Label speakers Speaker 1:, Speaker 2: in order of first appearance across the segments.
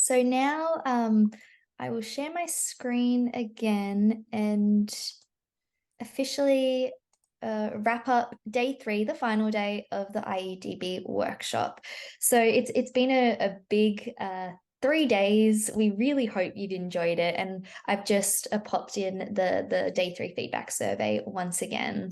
Speaker 1: So now I will share my screen again and officially wrap up day 3, the final day of the IEDB workshop. So it's been a big 3 days. We really hope you've enjoyed it, and I've just popped in the day 3 feedback survey once again.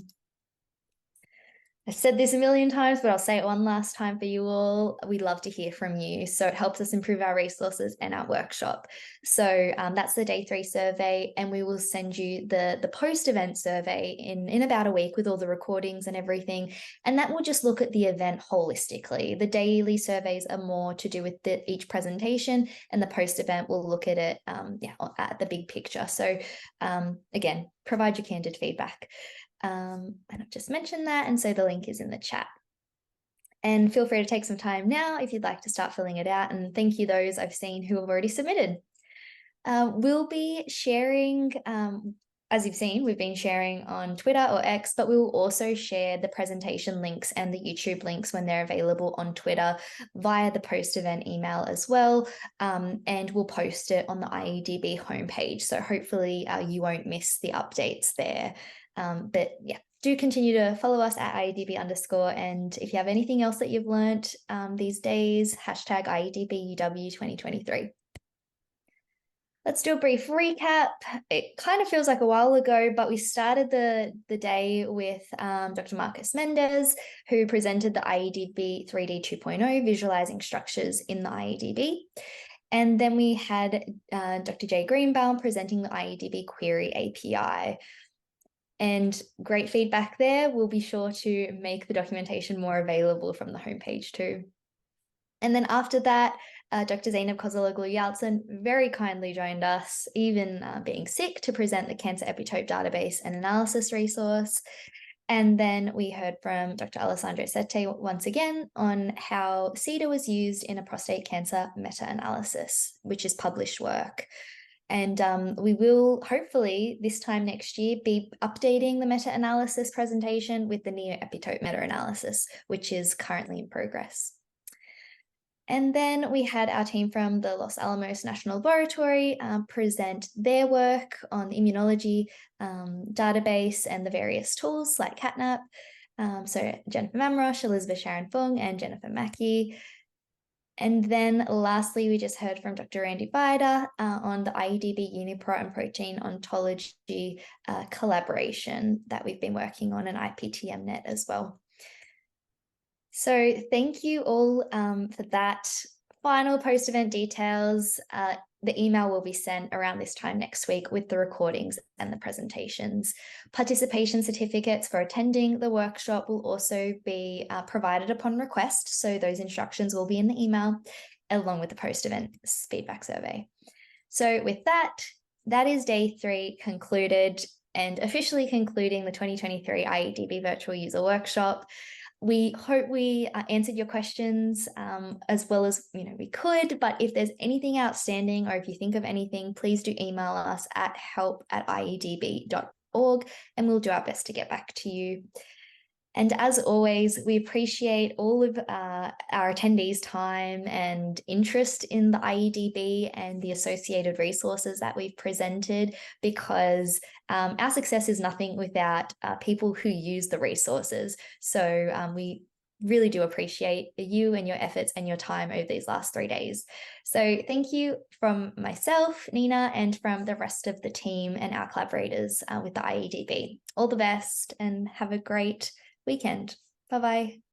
Speaker 1: I said this a million times, but I'll say it one last time for you all. We love to hear from you. So it helps us improve our resources and our workshop. So that's the day 3 survey, and we will send you the post-event survey in about a week with all the recordings and everything. And that will just look at the event holistically. The daily surveys are more to do with each presentation, and the post-event will look at it at the big picture. So again, provide your candid feedback. And I've just mentioned that, and so the link is in the chat. And feel free to take some time now if you'd like to start filling it out, and thank you those I've seen who have already submitted. We'll be sharing, as you've seen, we've been sharing on Twitter or X, but we will also share the presentation links and the YouTube links when they're available on Twitter via the post-event email as well, and we'll post it on the IEDB homepage. So hopefully you won't miss the updates there. But yeah, do continue to follow us at IEDB_, and if you have anything else that you've learnt these days, hashtag IEDBUW 2023. Let's do a brief recap. It kind of feels like a while ago, but we started the day with Dr. Marcus Mendez, who presented the IEDB 3D 2.0, visualizing structures in the IEDB. And then we had Dr. Jay Greenbaum presenting the IEDB Query API. And great feedback there. We'll be sure to make the documentation more available from the homepage too. And then after that, Dr. Zeynep Kozaloglu-Yalçın very kindly joined us, even being sick, to present the Cancer Epitope Database and Analysis resource. And then we heard from Dr. Alessandro Sette once again on how CEDA was used in a prostate cancer meta-analysis, which is published work. And we will hopefully this time next year be updating the meta-analysis presentation with the neoepitope meta-analysis, which is currently in progress. And then we had our team from the Los Alamos National Laboratory present their work on the immunology database and the various tools like CatNap. So Jennifer Mamrosh, Elizabeth Sharon Fung, and Jennifer Mackey. And then lastly, we just heard from Dr. Randy Bider on the IEDB UniProt and protein ontology collaboration that we've been working on, an IPTMnet as well. So thank you all for that. Final post-event details. The email will be sent around this time next week with the recordings and the presentations. Participation certificates for attending the workshop will also be provided upon request. So those instructions will be in the email along with the post-event feedback survey. So with that, that is day 3 concluded and officially concluding the 2023 IEDB Virtual User Workshop. We hope we answered your questions as well as we could, but if there's anything outstanding or if you think of anything, please do email us at help@iedb.org and we'll do our best to get back to you. And as always, we appreciate all of our attendees' time and interest in the IEDB and the associated resources that we've presented, because our success is nothing without people who use the resources. So we really do appreciate you and your efforts and your time over these last 3 days. So thank you from myself, Nina, and from the rest of the team and our collaborators with the IEDB. All the best and have a great weekend. Bye-bye.